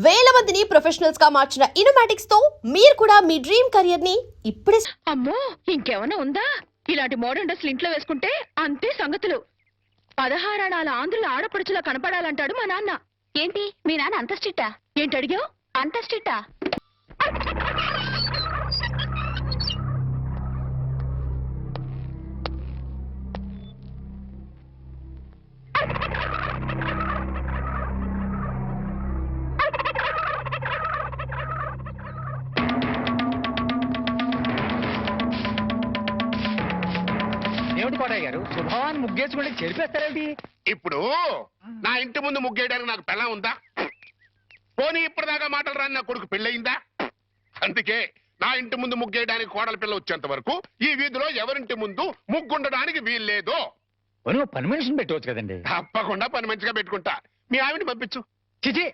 వేల మందిని ప్రొఫెషనల్స్ గా మార్చిన ఇనోమాటిక్స్ తో మీరు కూడా మీ డ్రీమ్ కెరియర్ ని ఇప్పుడే. అమ్మో ఇంకేమైనా ఉందా? ఇలాంటి మోడర్న్ డ్రెస్లు ఇంట్లో వేసుకుంటే అంతే సంగతులు. 16 అణాల ఆంధ్రుల ఆడపడుచులా కనపడాలంటాడు మా నాన్న. ఏంటి మీ నాన్న అంత స్ట్రిక్టా? ఏంటి అడిగావు? అంత స్ట్రిక్టా? ఏమిటి కోటయ్య గారు, శుభవాన్ని ముగ్గేసుకుంటే చెరిపేస్తారేంటి? ఇప్పుడు నా ఇంటి ముందు ముగ్గేయడానికి నాకు పెళ్ళం ఉందా? పోనీ ఇప్పటిదాకా మాటలు రాని నా కొడుకు పెళ్ళయిందా? అందుకే నా ఇంటి ముందు ముగ్గేయడానికి కోడల పిల్ల వచ్చేంత వరకు ఈ వీధిలో ఎవరింటి ముందు ముగ్గుండడానికి వీల్లేదు. నువ్వు పని మనిషిని పెట్టవచ్చు కదండి. తప్పకుండా పని మంచిగా పెట్టుకుంటా. మీ ఆవిడని పంపించు. చిచి,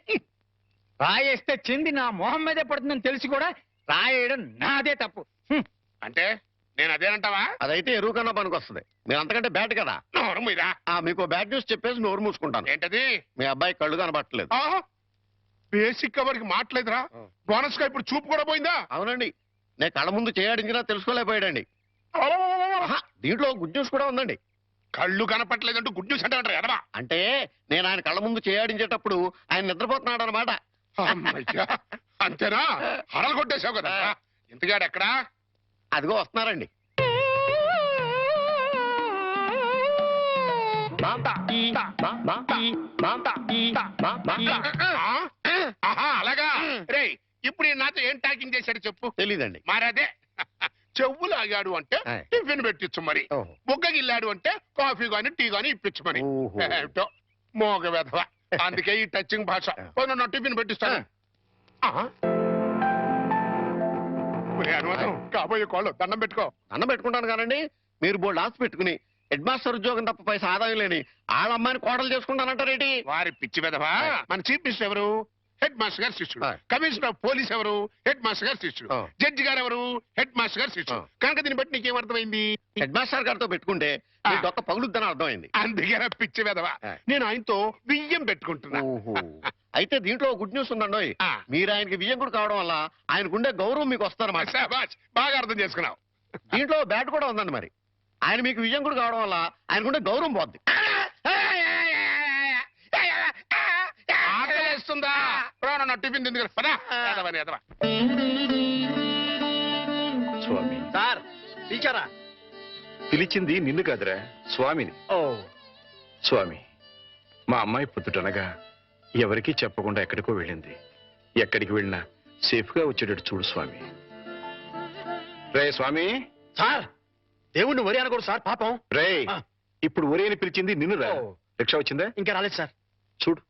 రాయేస్తే చింది నా మొహం మీదే పడుతుందని తెలిసి కూడా రాయేయడం నాదే తప్పు. అంటే నేను అదేనంటావా? అదైతే ఎరువు కన్నా పనికి వస్తుంది. మీరు అంతకంటే బ్యాట్ కదా. నోరు మీరా. మీకు బ్యాడ్ న్యూస్ చెప్పేసి నోరు మూసుకుంటాను. ఏంటది? మీ అబ్బాయి కళ్ళు కనబట్టలేదు. బేసిక్ కవర్కి మాట్లేదురా. బోనస్ గా ఇప్పుడు చూపు కూడా పోయిందా? అవునండి, నేను కళ్ళ ముందు చేయడించినా తెలుసుకోలేకపోయాడండి. దీంట్లో గుడ్ న్యూస్ కూడా ఉందండి. కళ్ళు కనపట్లేదంటూ గుడ్ న్యూస్ అంటే ఎడవా? అంటే నేను ఆయన కళ్ళ ముందు చేయడించేటప్పుడు ఆయన నిద్రపోతున్నాడు అనమాట. అంతేనా? హరలు కొట్టేశావు కదా. ఇంతగాడు ఎక్కడా? అదిగో వస్తున్నారండి. అలాగా రే. ఇప్పుడు నాతో ఏం టాకింగ్ చేశాడు చెప్పు. తెలీదండి. మరదే చెవులు ఆగాడు అంటే టిఫిన్ పెట్టించు, మరి బుగ్గగిల్లాడు అంటే కాఫీ గాని టీ గాని ఇప్పించు మరి. ఏమిటో మోగ వెధవ. అందుకే ఈ టచింగ్ భాష. నా టిఫిన్ పెట్టిస్తాను. కాబోయే కోళ్ళు దండం పెట్టుకో. అన్నం పెట్టుకుంటాను కానండి. మీరు బోల్డ్ ఆశ పెట్టుకుని హెడ్ మాస్టర్ ఉద్యోగం తప్ప పైసా ఆదాయం లేని వాళ్ళ అమ్మాయిని కోడలు చేసుకుంటానంటారేంటి? వారి పిచ్చి వెధవా. మన చీఫ్ మినిస్టర్ ఎవరు? హెడ్ మాస్టర్ గారు శిష్యుడు. కమిషనర్ ఆఫ్ పోలీస్ ఎవరు? హెడ్ మాస్టర్ గారు శిష్యుడు. జడ్జి గారు ఎవరు? హెడ్ మాస్టర్ గారు శిష్యుడు. కనుక దీన్ని బట్టి నీకేం అర్థమైంది? హెడ్ మాస్టర్ గారితో పెట్టుకుంటే డొక్క పగులుద్దని అర్థమైంది. అందుకే పిచ్చి వెధవా. నేను ఆయనతో బియ్యం పెట్టుకుంటున్నా. అయితే దీంట్లో గుడ్ న్యూస్ ఉందండి. మీరు ఆయనకి వియ్యంకుడు కావడం వల్ల ఆయనకుండే గౌరవం మీకు వస్తారన్నమాట. బాగా అర్థం చేసుకున్నావు. దీంట్లో బ్యాట్ కూడా ఉందండి. మరి ఆయన మీకు వియ్యంకుడు కావడం వల్ల ఆయనకుండే గౌరవం పోద్ది. ఆకలిస్తుందా? నా టిఫిన్ తింది కదా. స్వామి సార్ టీచరా పిలిచింది నిన్ను కాదురా, స్వామిని. ఓ స్వామి, మా అమ్మాయి పుత్తుటనగా ఎవరికీ చెప్పకుండా ఎక్కడికో వెళ్ళింది. ఎక్కడికి వెళ్ళినా సేఫ్ గా వచ్చేటట్టు చూడు స్వామి. రే స్వామి. సార్ దేవుణ్ణి వరి అనకూడదు సార్, పాపం. రే, ఇప్పుడు ఒరేని పిలిచింది నిన్ను రా. రిక్షా వచ్చిందా? ఇంకా రాలేదు సార్. చూడు.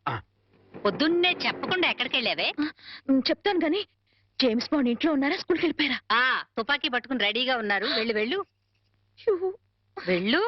పొద్దున్నే చెప్పకుండా ఎక్కడికి వెళ్ళావే? చెప్తాను గాని జేమ్స్ బాండ్ ఇంట్లో ఉన్నారా, స్కూల్కి వెళ్ళిపోయారా? తుపాకీ పట్టుకుని రెడీగా ఉన్నారు. వెళ్ళు వెళ్ళు వెళ్ళు.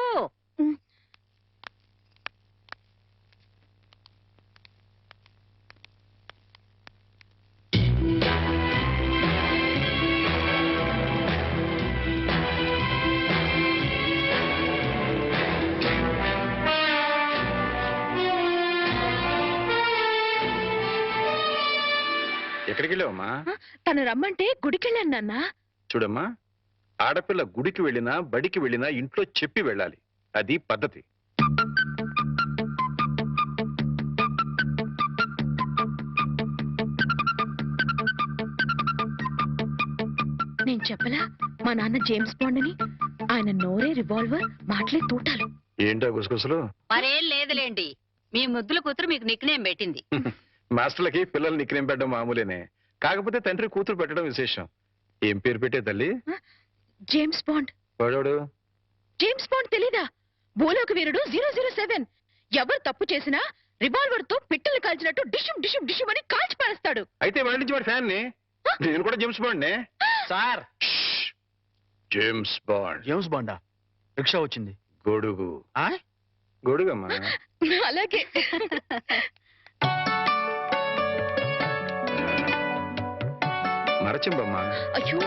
ఎక్కడికి వెళ్ళావమ్మా? తను రమ్మంటే గుడికి వెళ్ళాను నాన్న. చూడమ్మా, ఆడపిల్ల గుడికి వెళ్ళినా బడికి వెళ్ళినా ఇంట్లో చెప్పి వెళ్ళాలి. అది పద్ధతి. నేను చెప్పలా మా నాన్న జేమ్స్ బాండ్ అని? ఆయన నోరే రివాల్వర్, మాటలే తూటాలు. ఏంటో గుసగుసలు? మరేం లేదులేండి, మీ ముద్దుల కూతురు మీకు నిక్నేం పెట్టింది. మాస్టర్లకి పిల్లలు నిక్నేం పెట్టడం మామూలేనే. కాకపోతే తండ్రి కూతురు పెట్టడం విశేషం. ఏం పేరు పెట్టే తల్లి? James Bond. వాడోడు జేమ్స్ బాండ్ తెలీదా? భూలోక వీరుడు 007. ఎవరు తప్పు చేసినా రివాల్వర్ తో పిట్టలు కాల్చినట్టు డిషుం డిషుం డిషుం అని కాల్చి పారేస్తాడు. అయితే వాడి నుంచి వాడి ఫ్యాన్ ని. నేను కూడా జేమ్స్ బాండ్ నే. Sir James Bond. జేమ్స్ బాండా? రిక్షా వచ్చింది. గొడుగు. గొడుగమ్మా. అలాగే. మరచింబమ్మా. అయ్యో,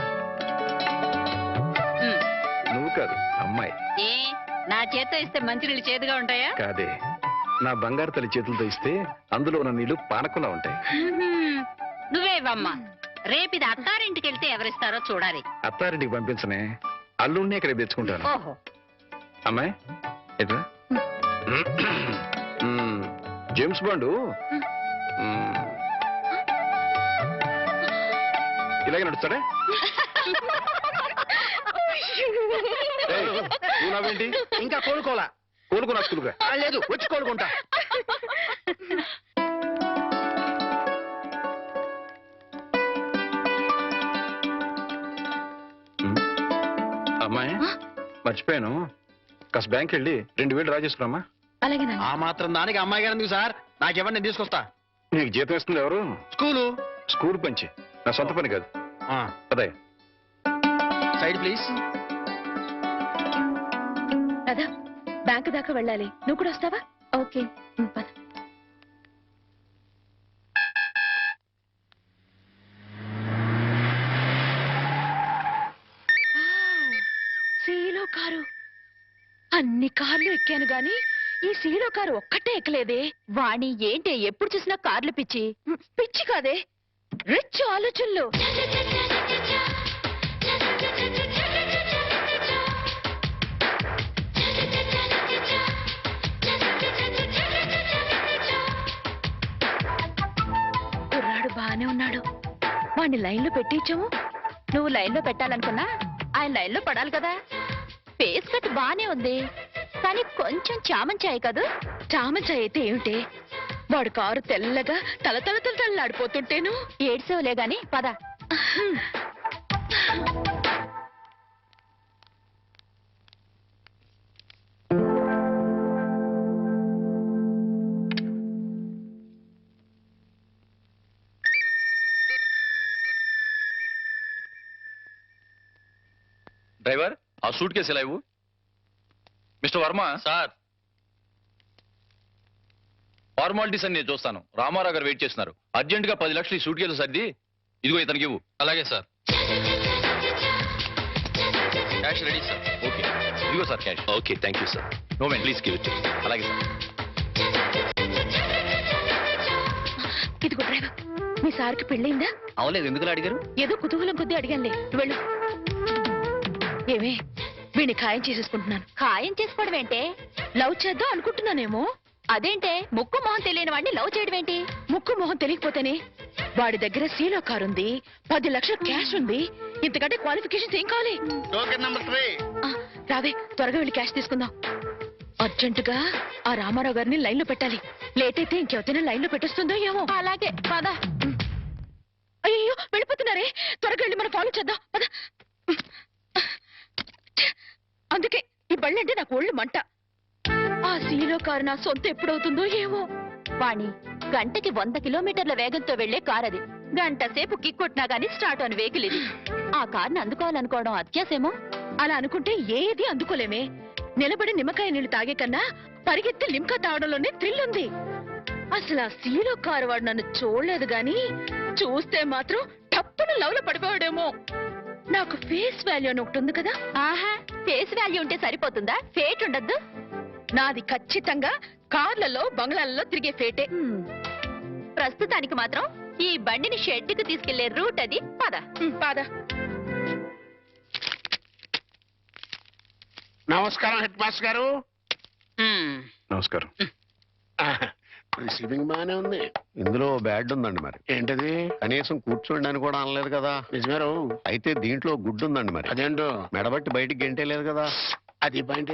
నువ్వు కాదు, అమ్మాయి. ఏ నా చేత్తో ఇస్తే మంచినీళ్ళు చేదుగా ఉంటాయా? కాదే, నా బంగారు తల్లి చేతులతో ఇస్తే అందులో ఉన్న నీళ్లు పానకుండా ఉంటాయి. ఇవ్వమ్మా. రేపు ఇది అత్తారింటికి వెళ్తే ఎవరిస్తారో చూడాలి. అత్తారింటికి పంపించనే, అల్లుడిని ఇక్కడ తెచ్చుకుంటాను. ఓహో, అమ్మాయి ఎట్లా జేమ్స్ బాండు ఇలాగే నడుస్తాడే. ఏయ్, నువ్వు నవ్వేంటి? ఇంకా కోలుకోలా. కోలుకున్నా స్కూల్గా లేదు, వచ్చి కోలుకుంటా. అమ్మాయి మర్చిపోయాను, కాస్త బ్యాంక్ వెళ్ళి 2000 డ్రా చేసుకురామ్మా. అలాగే ఆ మాత్రం దానికి అమ్మాయి గారు ఎందుకు సార్? నాకెవరు, నేను తీసుకొస్తా. నీకు జీతం ఇస్తుంది ఎవరు? స్కూలు. స్కూల్ పంచి, నా సొంత పని కాదు. అదే సైడ్ ప్లీజ్. కదా బ్యాంకు దాకా వెళ్ళాలి, నువ్వు కూడా వస్తావా? ఓకే పద. సీలో కారు. అన్ని కార్లు ఎక్కాను గాని ఈ సీలో కారు ఒక్కటే ఎక్కలేదే. వాణి ఏంటి ఎప్పుడు చూసినా కార్లు పిచ్చి? పిచ్చి కాదే, రిచ్ ఆలోచనలు. కుర్రాడు బానే ఉన్నాడు, వాణ్ణి లైన్లో పెట్టించాము. నువ్వు లైన్లో పెట్టాలనుకున్నా ఆయన లైన్లో పడాలి కదా. ఫేస్ కట్ బానే ఉంది కానీ కొంచెం చామంచాయి కాదు. చామంచాయి అయితే ఏమిటి, వాడు కారు తెల్లగా తలతలతలలాడిపోతుంటేను. ఏడ్సేవలే గాని పద. డ్రైవర్, ఆ సూట్ కేసు ఎలా ఇవ్వు. మిస్టర్ వర్మ. సార్, ఫార్మాలిటీస్ అని నేను చూస్తాను. రామారావు గారు వెయిట్ చేస్తున్నారు. అర్జెంట్ గా 10 లక్షలు ఈ సూట్ కేసు సర్ది ఇదిగో ఇతనికి ఇవ్వు. అలాగే sir. Cash ready sir. Okay, ఇదిగో sir cash. Okay, thank you sir. No మెంట్, ప్లీజ్ గివ్ ఇట్. అలాగే సార్. ఇదిగో డ్రైవర్, మీ సార్కి పెళ్ళైందా? అవలేదు, ఎందుకు అడిగారు? ఏదో కుతూహలం కొద్దీ అడిగానులే, నువ్వు వెళ్ళు. ఏమే, వీడిని ఖాయం చేసేసుకుంటున్నాను. ఖాయం చేసుకోవడం ఏంటే? లవ్ చేద్దాం అనుకుంటున్నానేమో. అదేంటే ముక్కు మొహం తెలియని వాడిని లవ్ చేయడం ఏంటి? ముక్కు మొహం తెలియకపోతేనే. వాడి దగ్గర సీలో కార్ ఉంది, 10 లక్షల క్యాష్ ఉంది. ఇంతకంటే క్వాలిఫికేషన్స్ ఏం కావాలి? రావే, త్వరగా వెళ్ళి క్యాష్ తీసుకుందాం. అర్జెంటుగా ఆ రామారావు గారిని లైన్ లో పెట్టాలి. లేట్ అయితే ఇంకెవరైనా లైన్ లో పెట్టేస్తుందో ఏమో. అలాగే పద. అయ్యో వెళ్ళిపోతున్నారే, త్వరగా వెళ్ళి మనం ఫాలో చేద్దాం పద. అందుకే ఈ బళ్ళంటే నాకు ఒళ్ళు మంట. ఆ సీలో కారు నా సొంత ఎప్పుడవుతుందో ఏమో. వాణి, గంటకి 100 కిలోమీటర్ల వేగంతో వెళ్లే కార్ అది. గంట సేపు కిక్కొట్టినా గానీ స్టార్ట్ అని వెహికల్ ఇది. ఆ కార్ని అందుకోవాలనుకోవడం అత్యాసేమో. అలా అనుకుంటే ఏది అందుకోలేమే. నిలబడి నిమ్మకాయ నీళ్లు తాగే కన్నా పరిగెత్తి లిమ్కా తాగడంలోనే థ్రిల్ ఉంది. అసలు ఆ సీలో కారు వాడు నన్ను చూడలేదు గాని చూస్తే మాత్రం టప్పున లవ్ లో పడిపోయాడేమో. నాకు ఫేస్ వాల్యూ అని ఒకటి ఉంది కదా. ఆహా, ఫేస్ వాల్యూ ఉంటే సరిపోతుందా? ఫేట్ ఉండద్దు. నాది ఖచ్చితంగా కార్లలో బంగ్లాలలో తిరిగే ఫేటే. ప్రస్తుతానికి మాత్రం ఈ బండిని షెడ్డుకు తీసుకెళ్లే రూట్ అది. పద పద. నమస్కారం హెడ్ మాస్టర్ గారు. నమస్కారం. రిసీవింగ్ బానే ఉంది. ఇందులో బ్యాడ్ ఉందండి మరి. ఏంటది? కనీసం కూర్చోండి అని కూడా అనలేదు కదా. నిజమేరు. అయితే దీంట్లో గుడ్డు ఉందండి మరి. అదేంటో మెడబట్టి బయటికి గెంటేలేదు కదా. అది పాయింట్.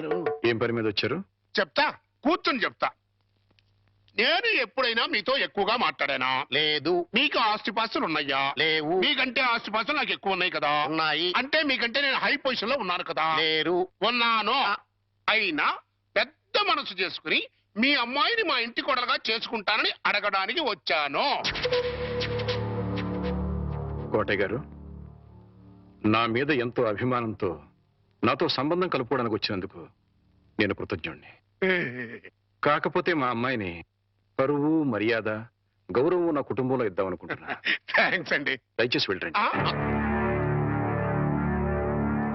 ఏం పని మీద వచ్చారు? చెప్తా, కూర్చొని చెప్తా. నేను ఎప్పుడైనా మీతో ఎక్కువగా మాట్లాడానా? లేదు. మీకు ఆస్తిపాస్తులు ఉన్నాయా? లేవు. మీకంటే ఆస్తిపాస్తులు నాకు ఎక్కువ ఉన్నాయి కదా. ఉన్నాయి. అంటే మీకంటే నేను హై పొజిషన్ లో ఉన్నాను కదా. లేరు. ఉన్నాను. అయినా పెద్ద మనసు చేసుకుని మీ అమ్మాయిని మా ఇంటి కొడలుగా చేసుకుంటానని అడగడానికి వచ్చాను. కోటయ్య గారు, నా మీద ఎంతో అభిమానంతో నాతో సంబంధం కలుపుకోవడానికి వచ్చినందుకు నేను కృతజ్ఞుణ్ణి. కాకపోతే మా అమ్మాయిని పరువు, మర్యాద, గౌరవం నా కుటుంబంలో ఇద్దామనుకుంటున్నా. థ్యాంక్స్ అండి. దయచేసి వెళ్ళండి.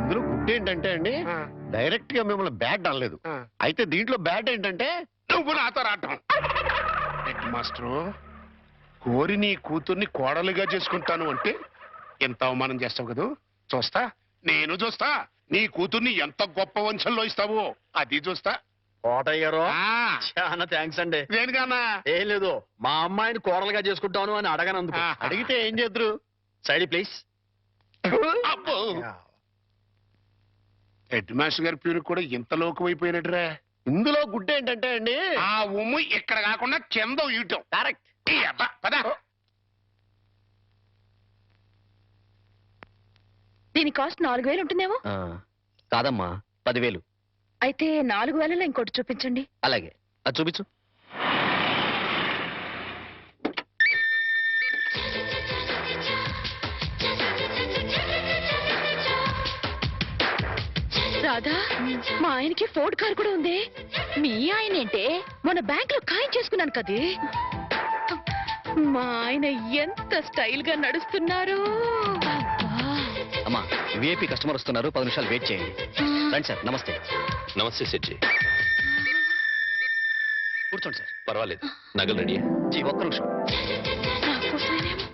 ఇందులో గుడ్ ఏంటంటే అండి, డైరెక్ట్ గా మిమ్మల్ని బ్యాడ్ అనలేదు. అయితే దీంట్లో బ్యాడ్ ఏంటంటే నువ్వు నాతో రావటం. హెడ్ మాస్టరు, కోరి నీ కూతుర్ని కోడలుగా చేసుకుంటాను అంటే ఎంత అవమానం చేస్తావు కదూ. చూస్తా, నేను చూస్తా నీ కూతుర్ని ఎంత గొప్ప వంశంలో ఇస్తావో అది చూస్తా. కోటయ్యారో ఆ, చాలా థ్యాంక్స్ అండి. దేనికన్నా? ఏం లేదు, మా అమ్మాయిని కోడలుగా చేసుకుంటాను అని అడగనందుకు. ఆహా. అడిగితే ఏం చేద్దరు? Side please. అబ్బో. హెడ్ మాస్టర్ గారి పేరు కూడా ఇంత లోకమైపోయినట్రా. ఇందులో గుడ్ ఏంటంటే అండి, ఆ ఉమ్ము ఇక్కడ కాకుండా కింద ఇయటం. కరెక్ట్. పద. దీని కాస్ట్ 4000 ఉంటుందేమో. కాదమ్మా, 10,000. అయితే 4000లో ఇంకోటి చూపించండి. అలాగే, అది చూపించు. రాధా, మా ఆయనకి ఫోర్డ్ కార్ కూడా ఉంది. మీ ఆయన ఏంటే? మన బ్యాంక్ లో ఖాయం చేసుకున్నాను కదే. మా ఆయన ఎంత స్టైల్ గా నడుస్తున్నారు. అమ్మా, విఐపి కస్టమర్ వస్తున్నారు, 10 నిమిషాలు వెయిట్ చేయండి. రండి సార్. నమస్తే. నమస్తే సెట్జీ. కూర్చోండి సార్. పర్వాలేదు, నగలు రెడీ. జీ, ఒక్క నిమిషం. నాకోసమేనేమో.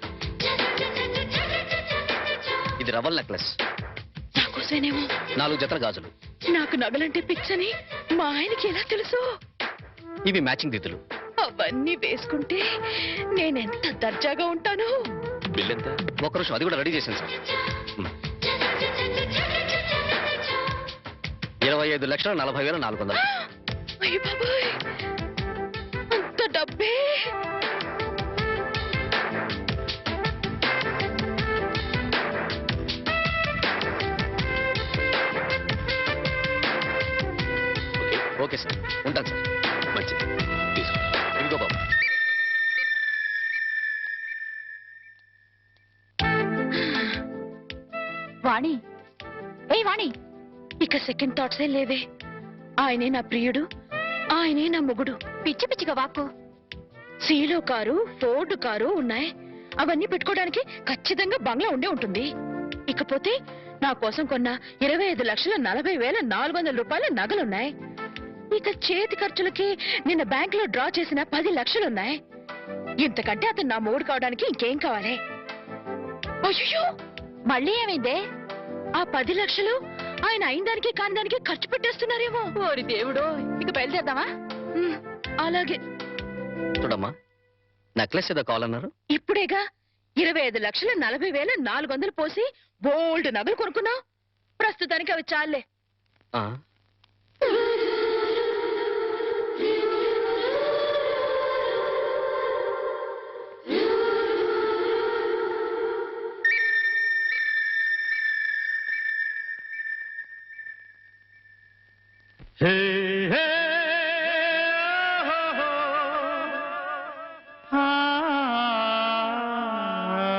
ఇది రవల్ నెక్లెస్, నాకోసమేనేమో. 4 జతల గాజులు. నాకు నగలంటే పిచ్చని మా ఆయనకి ఎలా తెలుసు? ఇవి మ్యాచింగ్ దిద్దులు. అవన్నీ వేసుకుంటే నేనెంత దర్జాగా ఉంటాను. బిల్ ఎంత? ఒక్క నిమిషం, అది కూడా రెడీ చేశాను సార్. 25,40,400. అయ్య బాబాయ్, అంత డబ్బే! ఓకే సార్, ఉంటాను సార్. మంచిది, తీసుకో. ఇదిగో బాబు. వాణి, ఏ వాణి, ఇక సెకండ్ థాట్సే లేవే. ఆయనే నా ప్రియుడు, ఆయనే నా మొగుడు. పిచ్చి పిచ్చిగా వాక్కు. సీలో కారు, ఫోర్డ్ కారు ఉన్నాయి. అవన్నీ పెట్టుకోవడానికి ఖచ్చితంగా బంగ్లా ఉండే ఉంటుంది. ఇకపోతే నా కోసం కొన్న 25,40,400 రూపాయల నగలున్నాయి. ఇక చేతి ఖర్చులకి నిన్న బ్యాంక్ లో డ్రా చేసిన 10 లక్షలున్నాయి. ఇంతకంటే అతను నా మూడు కావడానికి ఇంకేం కావాలి? అయ్యో, మళ్ళీ ఏమైందే? ఆ 10 లక్షలు ఆయన అయిన దానికి కాని దానికి ఖర్చు పెట్టేస్తున్నారేమో. ఓరి దేవుడో, ఇక బయలుదేరదామా? అలాగే. చూడమ్మా, నెక్లెస్ ఏదో కావాలన్నారు. ఇప్పుడేగా 25,40,400 పోసి బోల్డ్ నగలు కొనుక్కున్నావు. ప్రస్తుతానికి అవి చాలే. ఆ, Hey